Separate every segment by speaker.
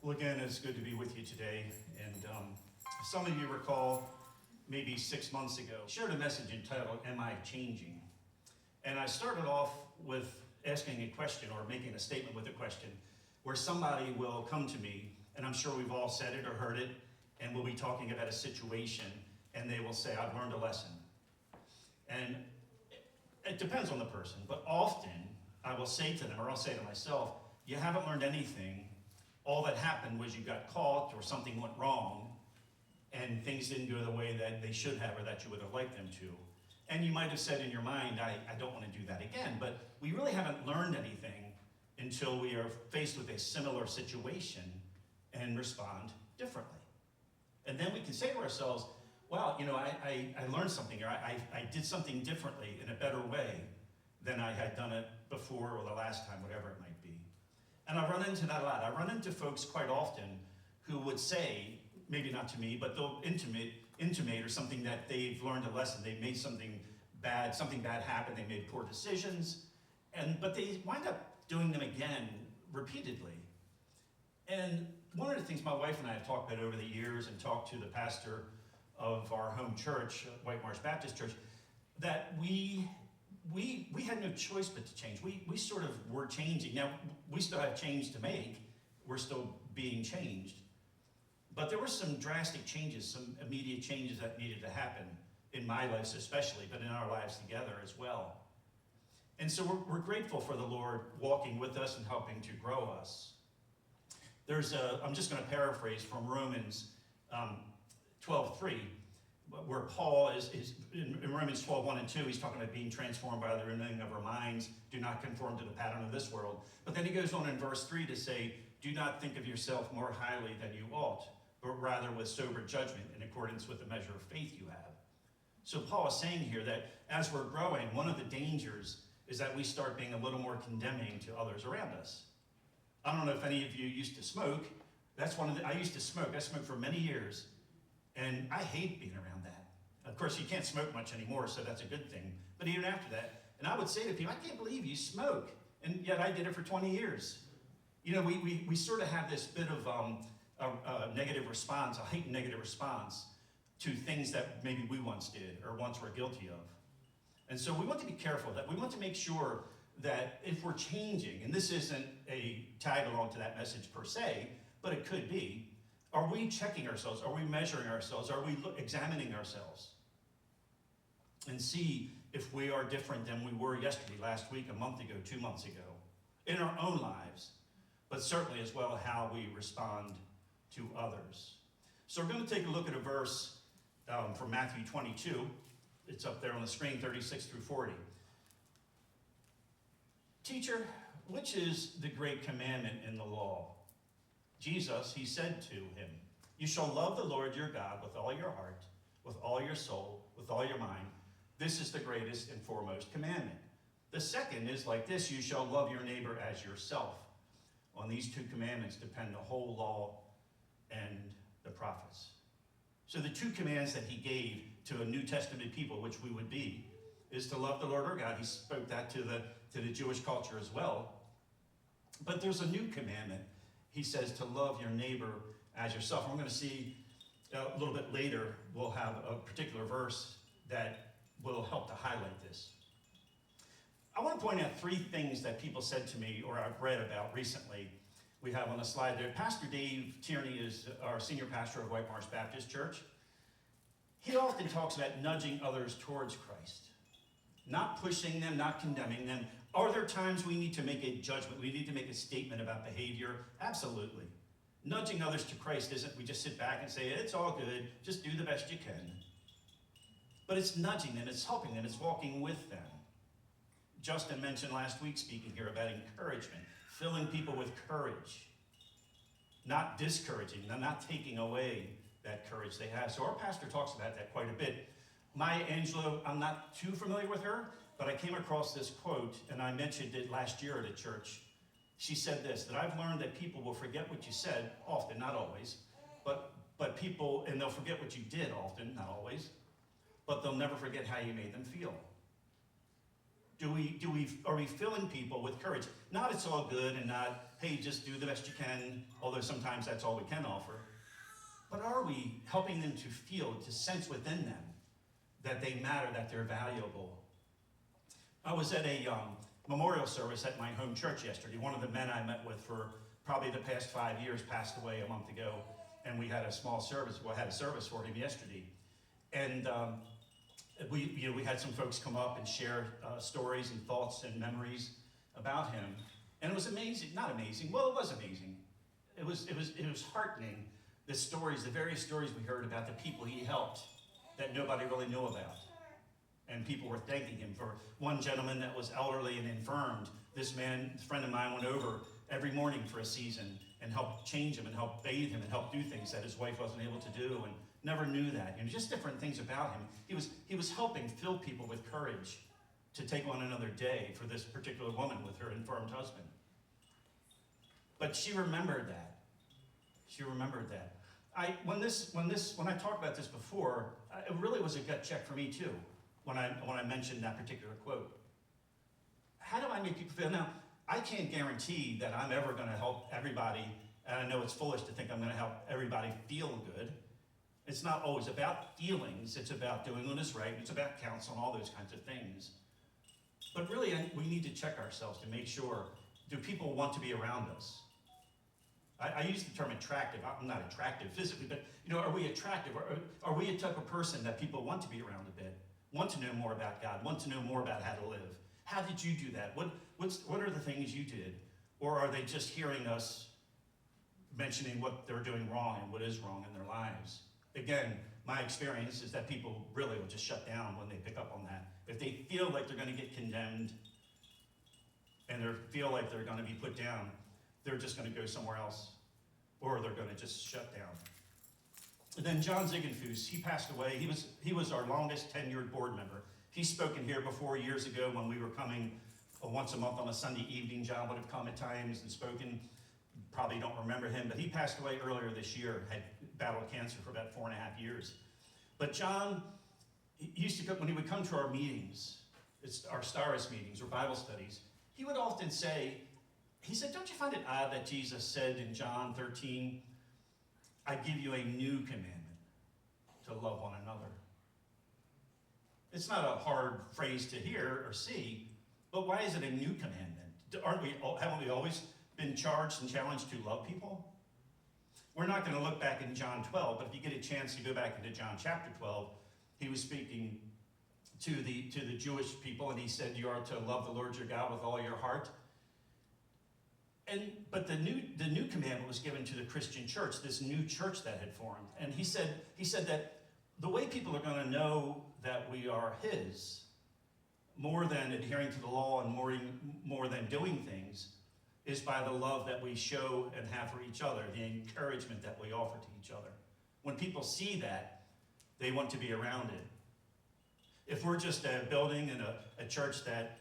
Speaker 1: Well, again, it's good to be with you today. And some of you recall, maybe 6 months ago, I shared a message entitled, Am I Changing? And I started off with asking a question or making a statement with a question where somebody will come to me, and I'm sure we've all said it or heard it, and we'll be talking about a situation, and they will say, I've learned a lesson. And it depends on the person, but often I will say to them, or I'll say to myself, you haven't learned anything. All that happened was you got caught or something went wrong and things didn't go the way that they should have or that you would have liked them to. And you might have said in your mind, I don't want to do that again, but we really haven't learned anything until we are faced with a similar situation and respond differently. And then we can say to ourselves, wow, I learned something, or I did something differently in a better way than I had done it before or the last time, whatever it might be. And I run into that a lot. I run into folks quite often who would say, maybe not to me, but they'll intimate or something that they've learned a lesson. They made something bad happen, they made poor decisions, but they wind up doing them again repeatedly. And one of the things my wife and I have talked about over the years and talked to the pastor of our home church, White Marsh Baptist Church, that we had no choice but to change. We sort of were changing. Now, we still have change to make. We're still being changed. But there were some drastic changes, some immediate changes that needed to happen in my life especially, but in our lives together as well. And so we're grateful for the Lord walking with us and helping to grow us. I'm just going to paraphrase from Romans 12:3, where Paul is in Romans 12:1 and 2, he's talking about being transformed by the renewing of our minds. Do not conform to the pattern of this world. But then he goes on in verse 3 to say, do not think of yourself more highly than you ought, but rather with sober judgment in accordance with the measure of faith you have. So Paul is saying here that as we're growing, one of the dangers is that we start being a little more condemning to others around us. I don't know if any of you used to smoke. I used to smoke. I smoked for many years. And I hate being around that. Of course, you can't smoke much anymore, so that's a good thing. But even after that, and I would say to people, I can't believe you smoke. And yet I did it for 20 years. We sort of have this bit of a negative response, a heightened negative response to things that maybe we once did or once were guilty of. And so we want to be careful that we want to make sure that if we're changing, and this isn't a tag along to that message per se, but it could be, are we checking ourselves? Are we measuring ourselves? Are we examining ourselves? And see if we are different than we were yesterday, last week, a month ago, 2 months ago, in our own lives, but certainly as well how we respond to others. So we're going to take a look at a verse from Matthew 22. It's up there on the screen, 36 through 40. Teacher, which is the great commandment in the law? Jesus, he said to him, you shall love the Lord your God with all your heart, with all your soul, with all your mind. This is the greatest and foremost commandment. The second is like this, you shall love your neighbor as yourself. On these two commandments depend the whole law and the prophets. So the two commands that he gave to a New Testament people, which we would be, is to love the Lord our God. He spoke that to the Jewish culture as well. But there's a new commandment. He says to love your neighbor as yourself. And we're going to see a little bit later, we'll have a particular verse that will help to highlight this. I want to point out 3 things that people said to me or I've read about recently. We have on the slide there. Pastor Dave Tierney is our senior pastor of White Marsh Baptist Church. He often talks about nudging others towards Christ. Not pushing them, not condemning them. Are there times we need to make a judgment? We need to make a statement about behavior? Absolutely. Nudging others to Christ isn't we just sit back and say, it's all good, just do the best you can. But it's nudging them, it's helping them, it's walking with them. Justin mentioned last week, speaking here, about encouragement, filling people with courage, not discouraging them, not taking away that courage they have. So our pastor talks about that quite a bit. Maya Angelou, I'm not too familiar with her, but I came across this quote, and I mentioned it last year at a church. She said this, that I've learned that people will forget what you said, often, not always, but people, and they'll forget what you did often, not always, but they'll never forget how you made them feel. Are we filling people with courage? Not it's all good and not, hey, just do the best you can, although sometimes that's all we can offer. But are we helping them to feel, to sense within them that they matter, that they're valuable? I was at a memorial service at my home church yesterday. One of the men I met with for probably the past 5 years passed away a month ago, and we had a small service. Well, I had a service for him yesterday. And we had some folks come up and share stories and thoughts and memories about him. And it was amazing, not amazing, well, it was amazing. It was heartening, the stories, the various stories we heard about the people he helped that nobody really knew about. And people were thanking him. For one gentleman that was elderly and infirmed, this friend of mine, went over every morning for a season and helped change him and helped bathe him and helped do things that his wife wasn't able to do, and never knew that. Just different things about him. He was helping fill people with courage to take on another day for this particular woman with her infirmed husband. But she remembered that. She remembered that. When I talked about this before, it really was a gut check for me too. When I mentioned that particular quote. How do I make people feel? Now, I can't guarantee that I'm ever going to help everybody, and I know it's foolish to think I'm going to help everybody feel good. It's not always about feelings, it's about doing what is right, it's about counsel and all those kinds of things. But really, we need to check ourselves to make sure, do people want to be around us? I use the term attractive. I'm not attractive physically, but are we attractive? Are we a type of person that people want to be around a bit? Want to know more about God, want to know more about how to live? How did you do that? What are the things you did? Or are they just hearing us mentioning what they're doing wrong and what is wrong in their lives? Again, my experience is that people really will just shut down when they pick up on that. If they feel like they're going to get condemned and they feel like they're going to be put down, they're just going to go somewhere else, or they're going to just shut down. And then John Ziegenfuss, he passed away. He was our longest tenured board member. He's spoken here before years ago when we were coming once a month on a Sunday evening. John would have come at times and spoken. Probably don't remember him, but he passed away earlier this year, had battled cancer for about 4.5 years. But John, he used to come, when he would come to our meetings, it's our Stauros meetings or Bible studies, he would often say, he said, don't you find it odd that Jesus said in John 13, I give you a new commandment, to love one another. It's not a hard phrase to hear or see, but why is it a new commandment? Haven't we always been charged and challenged to love people? We're not going to look back in John 12, but if you get a chance to go back into John chapter 12, he was speaking to the Jewish people, and he said, you are to love the Lord your God with all your heart. But the new commandment was given to the Christian church, this new church that had formed. And he said that the way people are going to know that we are his, more than adhering to the law and more than doing things, is by the love that we show and have for each other, the encouragement that we offer to each other. When people see that, they want to be around it. If we're just a building and a church that,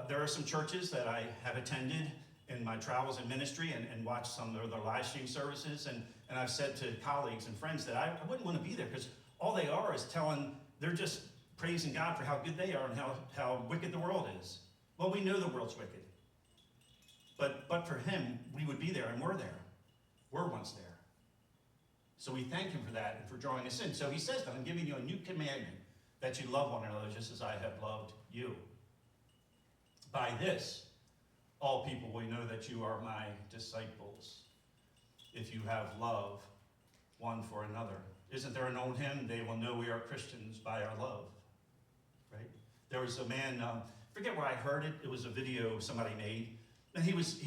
Speaker 1: there are some churches that I have attended in my travels in ministry and watched some of their live stream services, and I've said to colleagues and friends that I wouldn't want to be there, because all they are is they're just praising God for how good they are and how wicked the world is. Well, we know the world's wicked. But for him, we would be there, and we're there. We're once there. So we thank him for that and for drawing us in. So he says that I'm giving you a new commandment, that you love one another just as I have loved you. By this, all people will know that you are my disciples, if you have love one for another. Isn't there an old hymn? They will know we are Christians by our love. Right? There was a man, forget where I heard it. It was a video somebody made, and it was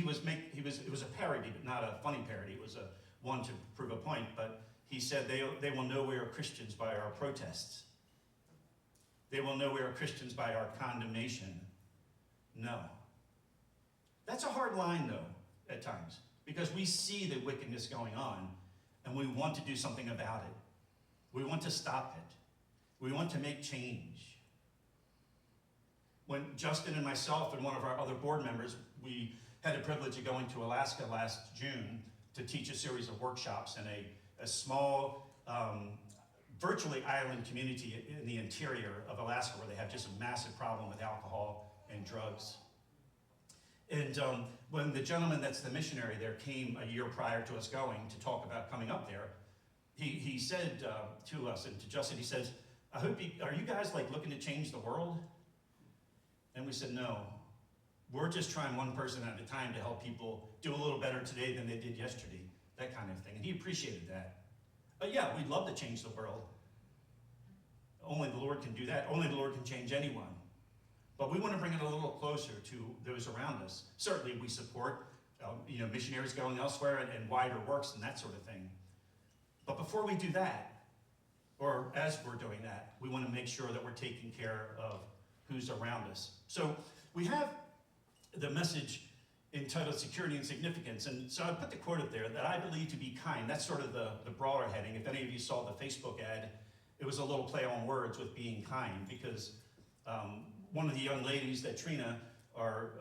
Speaker 1: a parody, but not a funny parody. It was a one to prove a point. But he said they will know we are Christians by our protests. They will know we are Christians by our condemnation. No. That's a hard line, though, at times, because we see the wickedness going on, and we want to do something about it. We want to stop it. We want to make change. When Justin and myself and one of our other board members, we had the privilege of going to Alaska last June to teach a series of workshops in a small, virtually island community in the interior of Alaska, where they have just a massive problem with alcohol and drugs. And when the gentleman that's the missionary there came a year prior to us going to talk about coming up there, he said to us and to Justin, he says, are you guys like looking to change the world? And we said, no, we're just trying one person at a time to help people do a little better today than they did yesterday, that kind of thing. And he appreciated that. But yeah, we'd love to change the world. Only the Lord can do that. Only the Lord can change anyone. But we want to bring it a little closer to those around us. Certainly we support missionaries going elsewhere and wider works and that sort of thing. But before we do that, or as we're doing that, we want to make sure that we're taking care of who's around us. So we have the message entitled Security and Significance. And so I put the quote up there that I believe to be kind. That's sort of the broader heading. If any of you saw the Facebook ad, it was a little play on words with being kind, because one of the young ladies that Trina, our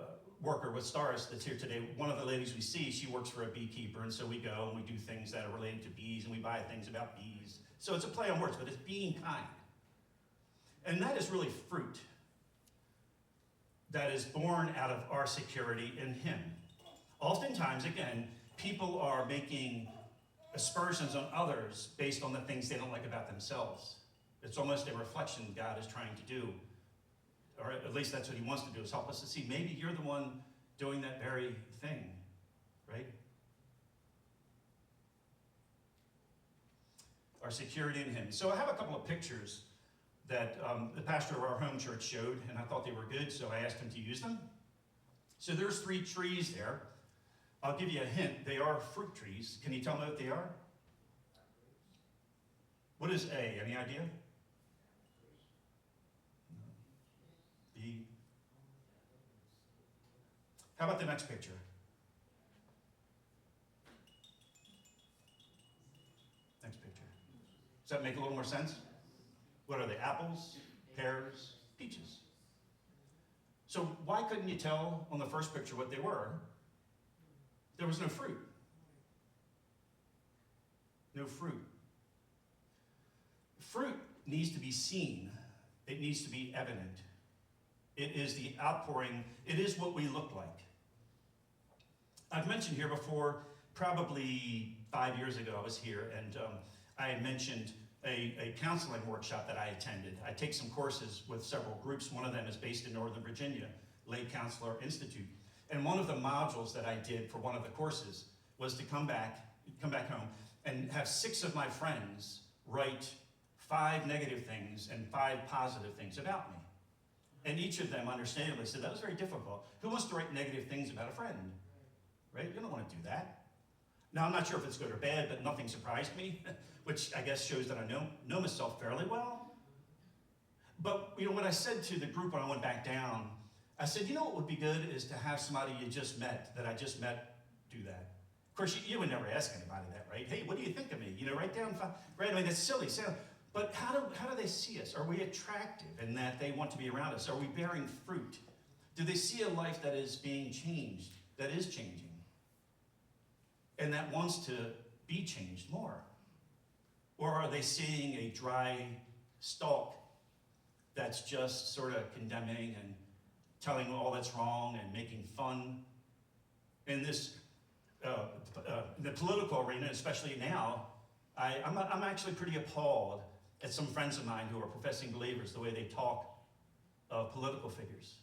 Speaker 1: worker with Stauros that's here today, one of the ladies we see, she works for a beekeeper, and so we go and we do things that are related to bees, and we buy things about bees. So it's a play on words, but it's being kind. And that is really fruit that is born out of our security in Him. Oftentimes, again, people are making aspersions on others based on the things they don't like about themselves. It's almost a reflection God is trying to do, or at least that's what He wants to do, is help us to see maybe you're the one doing that very thing, right? Our security in Him. So I have a couple of pictures that the pastor of our home church showed, and I thought they were good, so I asked him to use them. So there's 3 trees there. I'll give you a hint. They are fruit trees. Can you tell me what they are? What is A? Any idea? B. How about the next picture? Next picture. Does that make a little more sense? What are they? Apples, pears, peaches. So why couldn't you tell on the first picture what they were? There was no fruit. No fruit. Fruit needs to be seen. It needs to be evident. It is the outpouring. It is what we look like. I've mentioned here before, probably 5 years ago I was here, and I had mentioned a counseling workshop that I attended. I take some courses with several groups. One of them is based in Northern Virginia, Lay Counselor Institute. And one of the modules that I did for one of the courses was to come back home and have 6 of my friends write 5 negative things and 5 positive things about me. And each of them understandably said, that was very difficult. Who wants to write negative things about a friend? Right? You don't want to do that. Now, I'm not sure if it's good or bad, but nothing surprised me, which I guess shows that I know myself fairly well. But, what I said to the group when I went back down, I said, what would be good is to have somebody you just met, that I just met, do that. Of course, you would never ask anybody that, right? Hey, what do you think of me? Write down 5, right? I mean, that's silly. But how do they see us? Are we attractive in that they want to be around us? Are we bearing fruit? Do they see a life that is being changed, that is changing, and that wants to be changed more? Or are they seeing a dry stalk that's just sort of condemning and telling all that's wrong and making fun? In this, the political arena, especially now, I'm actually pretty appalled at some friends of mine who are professing believers, the way they talk of political figures.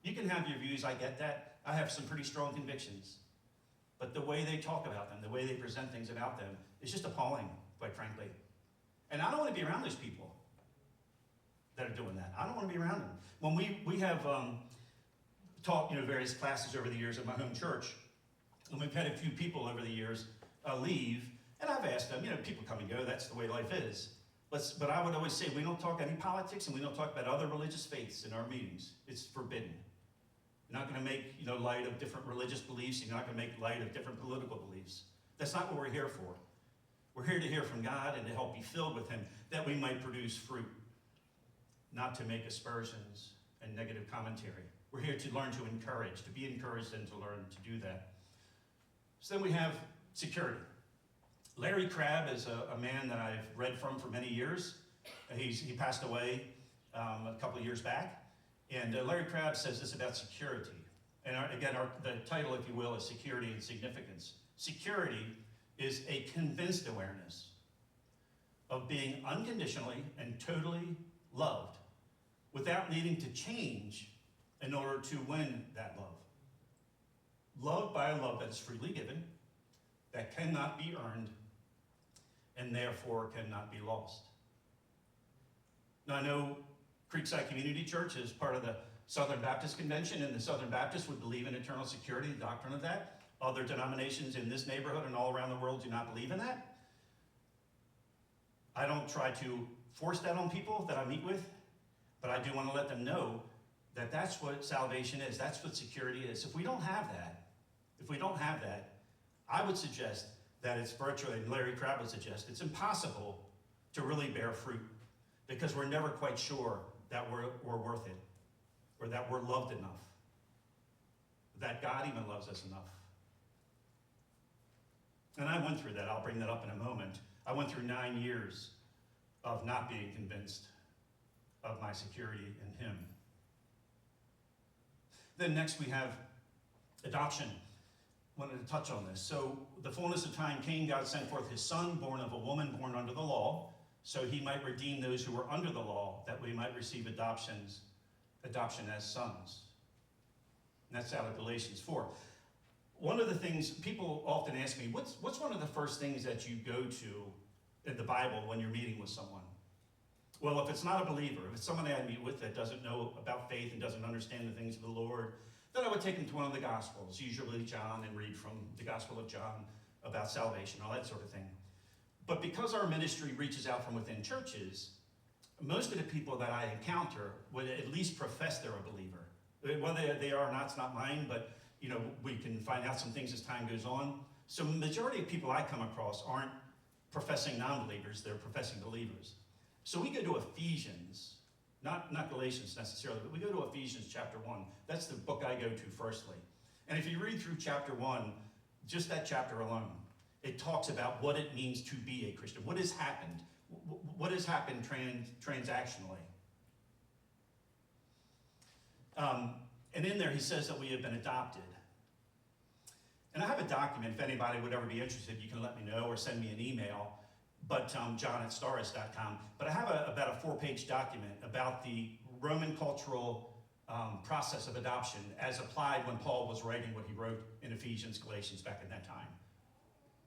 Speaker 1: You can have your views, I get that. I have some pretty strong convictions. But the way they talk about them, the way they present things about them, is just appalling, quite frankly. And I don't want to be around those people that are doing that. I don't want to be around them. When we have taught various classes over the years at my home church, and we've had a few people over the years leave, and I've asked them, people come and go, that's the way life is. But I would always say, we don't talk any politics, and we don't talk about other religious faiths in our meetings. It's forbidden. You're not going to make light of different religious beliefs. You're not going to make light of different political beliefs. That's not what we're here for. We're here to hear from God and to help be filled with Him, that we might produce fruit, not to make aspersions and negative commentary. We're here to learn to encourage, to be encouraged, and to learn to do that. So then we have security. Larry Crabb is a man that I've read from for many years. He passed away a couple of years back. And Larry Crabb says this about security. And the title, if you will, is Security and Significance. Security is a convinced awareness of being unconditionally and totally loved without needing to change in order to win that love. Loved by a love that is freely given, that cannot be earned, and therefore cannot be lost. Now, I know Creekside Community Church is part of the Southern Baptist Convention, and the Southern Baptists would believe in eternal security, the doctrine of that. Other denominations in this neighborhood and all around the world do not believe in that. I don't try to force that on people that I meet with, but I do want to let them know that that's what salvation is. That's what security is. If we don't have that, I would suggest that it's virtually, and Larry Crabb would suggest, it's impossible to really bear fruit because we're never quite sure that we're worth it or that we're loved enough, that God even loves us enough. And I went through that. I'll bring that up in a moment. I went through 9 years of not being convinced of my security in him. Then next we have adoption. Wanted to touch on this. So the fullness of time came, God sent forth his son, born of a woman, born under the law, so he might redeem those who were under the law, that we might receive adoption as sons. And that's out of Galatians 4. One of the things people often ask me, what's one of the first things that you go to in the Bible when you're meeting with someone? Well, if it's not a believer, if it's somebody I meet with that doesn't know about faith and doesn't understand the things of the Lord, then I would take them to one of the Gospels, usually John, and read from the Gospel of John about salvation, all that sort of thing. But because our ministry reaches out from within churches, most of the people that I encounter would at least profess they're a believer. Whether they are or not, it's not mine, but we can find out some things as time goes on. So the majority of people I come across aren't professing non-believers, they're professing believers. So we go to Ephesians, not Galatians necessarily, but we go to Ephesians chapter 1. That's the book I go to firstly. And if you read through chapter 1, just that chapter alone, it talks about what it means to be a Christian. What has happened? What has happened transactionally? And in there he says that we have been adopted. And I have a document, if anybody would ever be interested, you can let me know or send me an email, but john@stauros.com. But I have about a 4-page document about the Roman cultural process of adoption as applied when Paul was writing what he wrote in Ephesians, Galatians back in that time.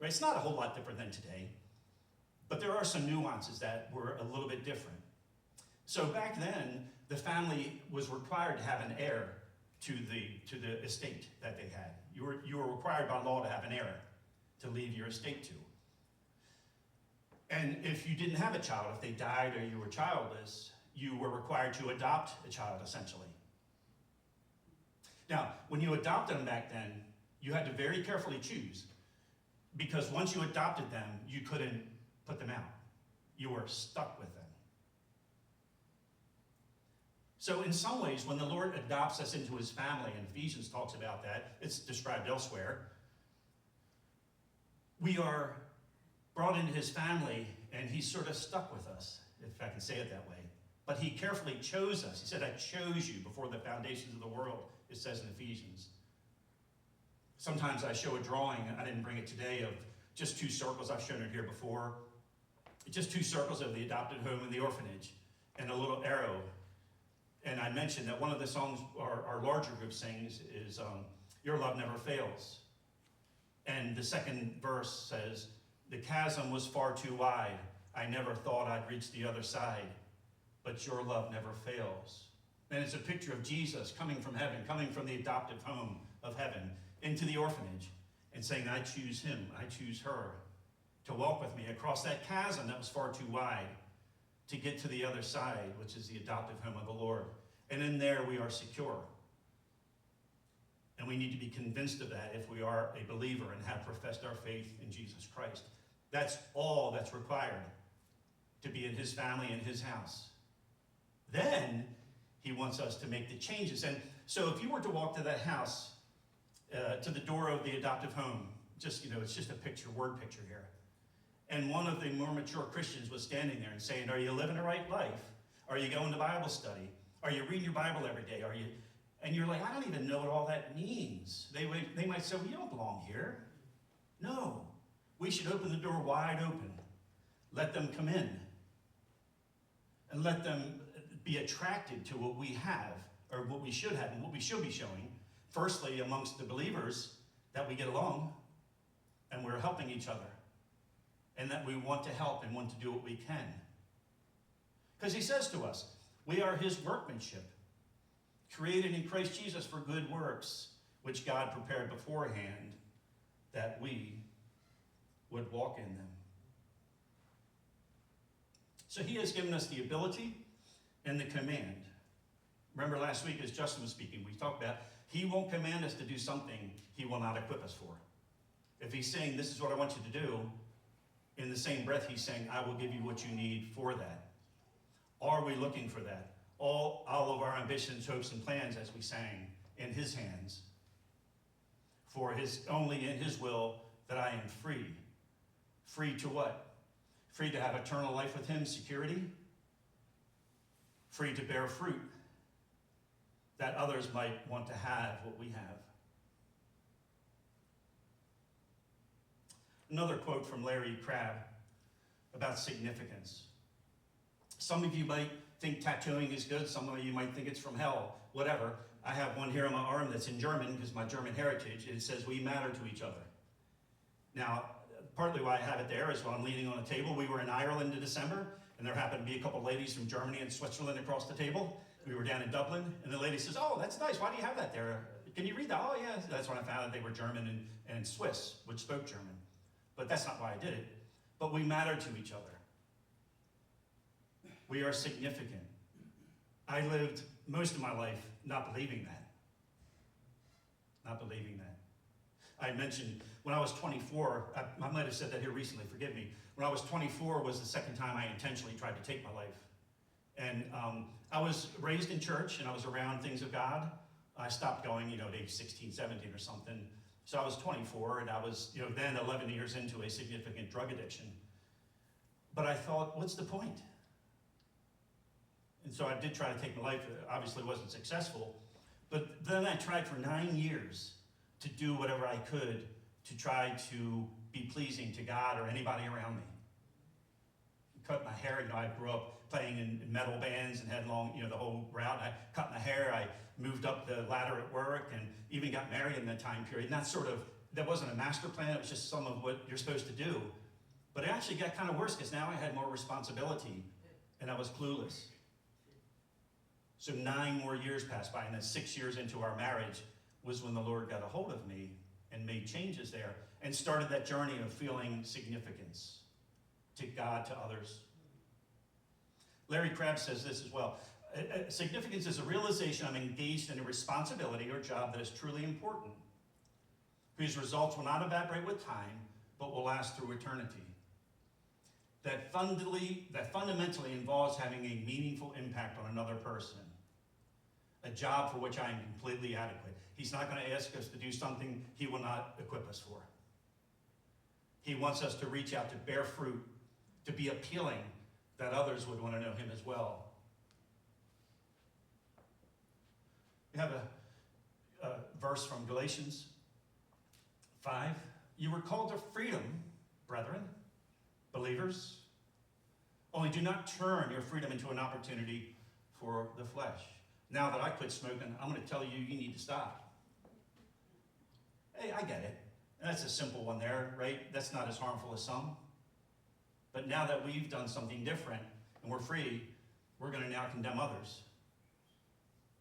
Speaker 1: Right? It's not a whole lot different than today, but there are some nuances that were a little bit different. So back then, the family was required to have an heir to the estate that they had. You were required by law to have an heir to leave your estate to. And if you didn't have a child, if they died or you were childless, you were required to adopt a child, essentially. Now, when you adopted them back then, you had to very carefully choose, because once you adopted them, you couldn't put them out. You were stuck with them. So in some ways, when the Lord adopts us into his family, and Ephesians talks about that, it's described elsewhere, we are brought into his family, and he's sort of stuck with us, if I can say it that way. But he carefully chose us. He said, I chose you before the foundations of the world, it says in Ephesians. Sometimes I show a drawing, I didn't bring it today, of just 2 circles. I've shown it here before. Just 2 circles of the adopted home and the orphanage, and a little arrow. And I mentioned that one of the songs our larger group sings is Your Love Never Fails. And the second verse says, the chasm was far too wide. I never thought I'd reach the other side, but your love never fails. And it's a picture of Jesus coming from heaven, coming from the adoptive home of heaven into the orphanage and saying, I choose him, I choose her to walk with me across that chasm that was far too wide to get to the other side, which is the adoptive home of the Lord. And in there we are secure. And we need to be convinced of that if we are a believer and have professed our faith in Jesus Christ. That's all that's required to be in his family, in his house. Then he wants us to make the changes. And so if you were to walk to that house, to the door of the adoptive home, it's just a word picture here. And one of the more mature Christians was standing there and saying, are you living a right life? Are you going to Bible study? Are you reading your Bible every day? Are you? And you're like, I don't even know what all that means. They might say, well, you don't belong here. No, we should open the door wide open. Let them come in. And let them be attracted to what we have, or what we should have, and what we should be showing. Firstly, amongst the believers, that we get along, and we're helping each other. And that we want to help and want to do what we can. Because he says to us, we are his workmanship, created in Christ Jesus for good works, which God prepared beforehand that we would walk in them. So he has given us the ability and the command. Remember last week as Justin was speaking, we talked about he won't command us to do something he will not equip us for. If he's saying, this is what I want you to do, in the same breath he's saying, I will give you what you need for that. Are we looking for that? All of our ambitions, hopes, and plans, as we sang, in his hands. For only in his will that I am free. Free to what? Free to have eternal life with him, security. Free to bear fruit, that others might want to have what we have. Another quote from Larry Crabb about significance. Some of you might think tattooing is good. Some of you might think it's from hell. Whatever. I have one here on my arm that's in German because my German heritage. It says, we matter to each other. Now, partly why I have it there is while I'm leaning on a table. We were in Ireland in December, and there happened to be a couple ladies from Germany and Switzerland across the table. We were down in Dublin, and the lady says, oh, that's nice. Why do you have that there? Can you read that? Oh, yeah. That's when I found out they were German and Swiss, which spoke German. But that's not why I did it. But we matter to each other. We are significant. I lived most of my life not believing that. Not believing that. I mentioned when I was 24, I might have said that here recently, forgive me. When I was 24 was the second time I intentionally tried to take my life. And I was raised in church and I was around things of God. I stopped going, at age 16, 17 or something. So I was 24 and I was, then 11 years into a significant drug addiction. But I thought, what's the point? And so I did try to take my life. It obviously wasn't successful. But then I tried for 9 years to do whatever I could to try to be pleasing to God or anybody around me. Cut my hair. I grew up playing in metal bands and had long, the whole route. I cut my hair. I moved up the ladder at work and even got married in that time period. And that wasn't a master plan. It was just some of what you're supposed to do. But it actually got kind of worse because now I had more responsibility and I was clueless. So 9 more years passed by, and then 6 years into our marriage was when the Lord got a hold of me and made changes there and started that journey of feeling significance to God, to others. Larry Crabb says this as well. Significance is a realization I'm engaged in a responsibility or job that is truly important, whose results will not evaporate with time, but will last through eternity. That fundamentally involves having a meaningful impact on another person, a job for which I am completely adequate. He's not going to ask us to do something he will not equip us for. He wants us to reach out, to bear fruit, to be appealing, that others would want to know him as well. We have a verse from Galatians 5. You were called to freedom, brethren, believers. Only do not turn your freedom into an opportunity for the flesh. Now that I quit smoking, I'm going to tell you, you need to stop. Hey, I get it. That's a simple one there, right? That's not as harmful as some. But now that we've done something different and we're free, we're going to now condemn others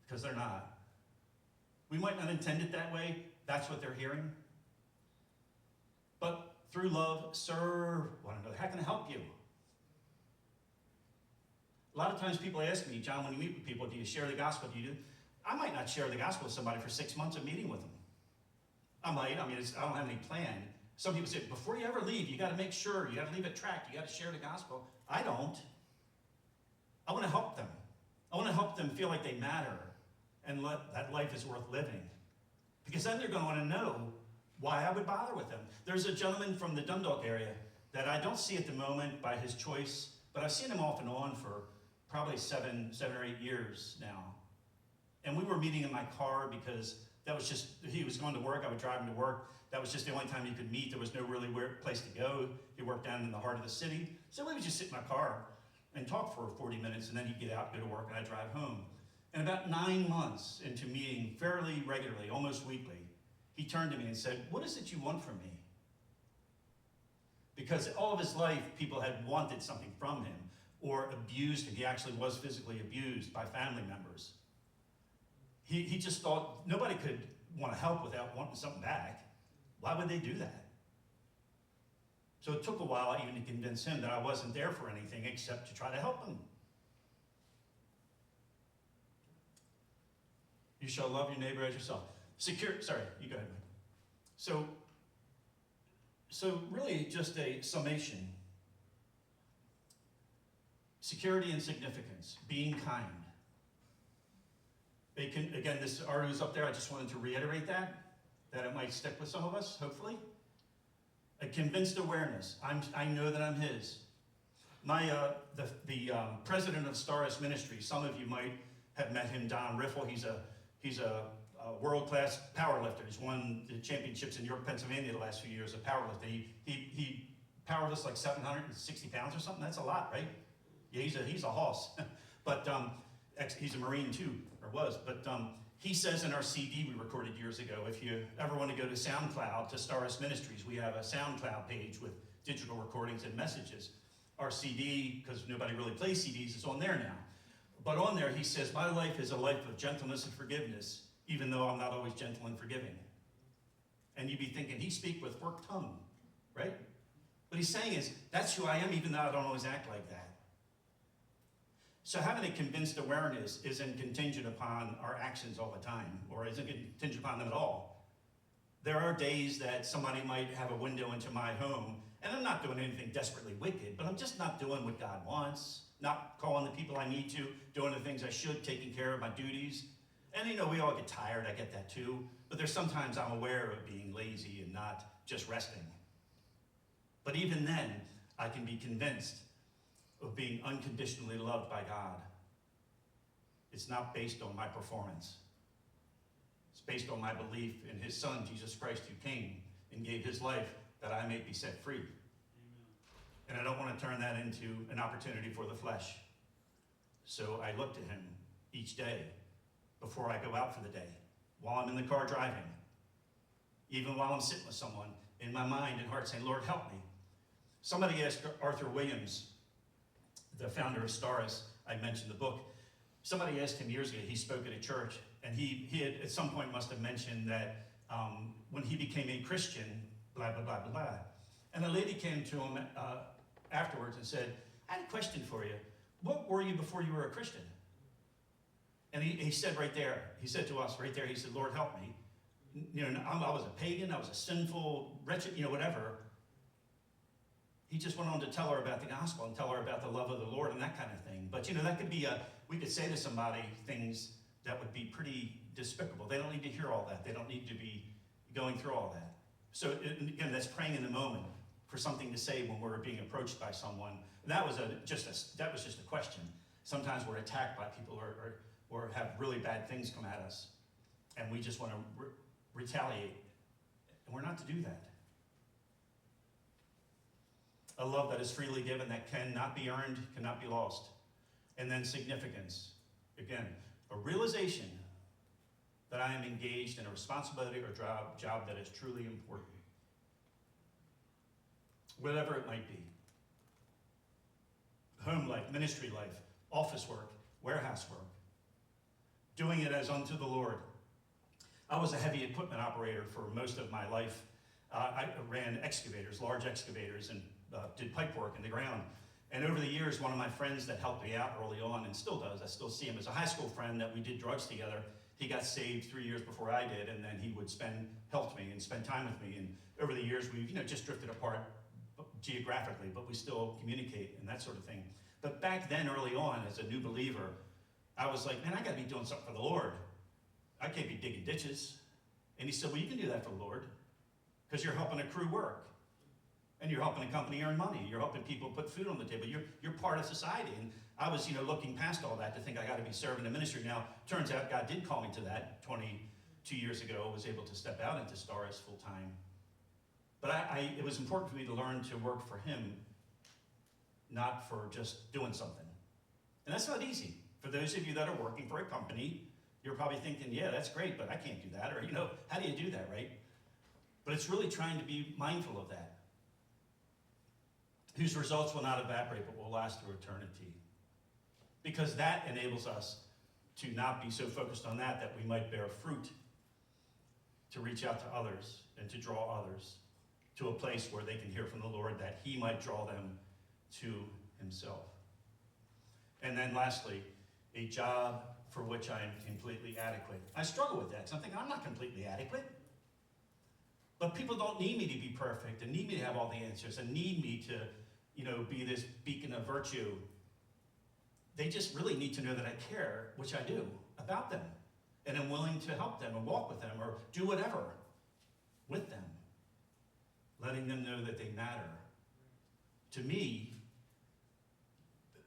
Speaker 1: because they're not. We might not intend it that way. That's what they're hearing. But through love, serve one another. How can I help you? A lot of times people ask me, John, when you meet with people, do you share the gospel? Do you do? I might not share the gospel with somebody for 6 months of meeting with them. I might. I don't have any plan. Some people say, before you ever leave, you got to make sure. You got to leave it tracked. You got to share the gospel. I don't. I want to help them. I want to help them feel like they matter and that life is worth living. Because then they're going to want to know why I would bother with them. There's a gentleman from the Dundalk area that I don't see at the moment by his choice, but I've seen him off and on for probably seven or 8 years now. And we were meeting in my car because that was just, he was going to work, I would drive him to work. That was just the only time you could meet. There was no really place to go. He worked down in the heart of the city. So we would just sit in my car and talk for 40 minutes, and then he'd get out, go to work, and I'd drive home. And about 9 months into meeting fairly regularly, almost weekly, he turned to me and said, "What is it you want from me?" Because all of his life, people had wanted something from him or abused him. He actually was physically abused by family members. He just thought nobody could want to help without wanting something back. Why would they do that? So it took a while even to convince him that I wasn't there for anything except to try to help him. You shall love your neighbor as yourself. Sorry, you go ahead, Mike. So really just a summation. Security and significance, being kind. Again, this artist up there, I just wanted to reiterate that it might stick with some of us, hopefully. A convinced awareness. I know that I'm his. The president of Stauros Ministries, some of you might have met him, Don Riffle. He's a world-class power lifter. He's won the championships in York, Pennsylvania the last few years of powerlifting. He powerlifts like 760 pounds or something. That's a lot, right? Yeah, he's a hoss. But he's a Marine too, or was. But he says in our CD we recorded years ago, if you ever want to go to SoundCloud, to Stauros Ministries, we have a SoundCloud page with digital recordings and messages. Our CD, because nobody really plays CDs, is on there now. But on there he says, "My life is a life of gentleness and forgiveness, even though I'm not always gentle and forgiving." And you'd be thinking, he speak with forked tongue, right? What he's saying is, that's who I am, even though I don't always act like that. So having a convinced awareness isn't contingent upon our actions all the time, or isn't contingent upon them at all. There are days that somebody might have a window into my home, and I'm not doing anything desperately wicked, but I'm just not doing what God wants, not calling the people I need to, doing the things I should, taking care of my duties. And we all get tired, I get that too, but there's sometimes I'm aware of being lazy and not just resting. But even then, I can be convinced of being unconditionally loved by God. It's not based on my performance. It's based on my belief in his son, Jesus Christ, who came and gave his life that I may be set free. Amen. And I don't want to turn that into an opportunity for the flesh. So I look to him each day before I go out for the day, while I'm in the car driving, even while I'm sitting with someone, in my mind and heart saying, "Lord, help me." Somebody asked Arthur Williams, the founder of Stauros, I mentioned the book. Somebody asked him years ago, he spoke at a church, and he had at some point must have mentioned that when he became a Christian, blah, blah, blah, blah, blah. And a lady came to him afterwards and said, "I had a question for you. What were you before you were a Christian?" And he said right there, he said to us right there, he said, "Lord, help me. I was a pagan, I was a sinful, wretched, whatever." He just went on to tell her about the gospel and tell her about the love of the Lord and that kind of thing. But that could be we could say to somebody things that would be pretty despicable. They don't need to hear all that. They don't need to be going through all that. So again, that's praying in the moment for something to say when we're being approached by someone. And that was just a question. Sometimes we're attacked by people or have really bad things come at us, and we just want to retaliate. And we're not to do that. A love that is freely given, that cannot be earned, cannot be lost. And then significance. Again, a realization that I am engaged in a responsibility or job that is truly important. Whatever it might be. Home life, ministry life, office work, warehouse work. Doing it as unto the Lord. I was a heavy equipment operator for most of my life. I ran excavators, large excavators, and did pipe work in the ground. And over the years, one of my friends that helped me out early on, and still does, I still see him as a high school friend that we did drugs together. He got saved 3 years before I did, and then he would helped me and spend time with me. And over the years, we've just drifted apart geographically, but we still communicate and that sort of thing. But back then, early on, as a new believer, I was like, man, I got to be doing something for the Lord. I can't be digging ditches. And he said, well, you can do that for the Lord because you're helping a crew work. And you're helping a company earn money. You're helping people put food on the table. You're part of society. And I was, looking past all that to think I got to be serving the ministry. Now, turns out God did call me to that 22 years ago. I was able to step out into Stauros full time. But it was important for me to learn to work for him, not for just doing something. And that's not easy. For those of you that are working for a company, you're probably thinking, yeah, that's great, but I can't do that. Or, how do you do that, right? But it's really trying to be mindful of that. Whose results will not evaporate, but will last through eternity. Because that enables us to not be so focused on that we might bear fruit, to reach out to others and to draw others to a place where they can hear from the Lord, that he might draw them to himself. And then lastly, a job for which I am completely adequate. I struggle with that, because I'm thinking I'm not completely adequate. But people don't need me to be perfect and need me to have all the answers and need me to, be this beacon of virtue. They just really need to know that I care, which I do, about them. And I'm willing to help them and walk with them or do whatever with them. Letting them know that they matter to me,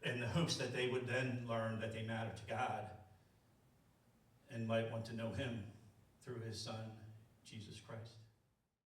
Speaker 1: in the hopes that they would then learn that they matter to God and might want to know him through his Son, Jesus Christ.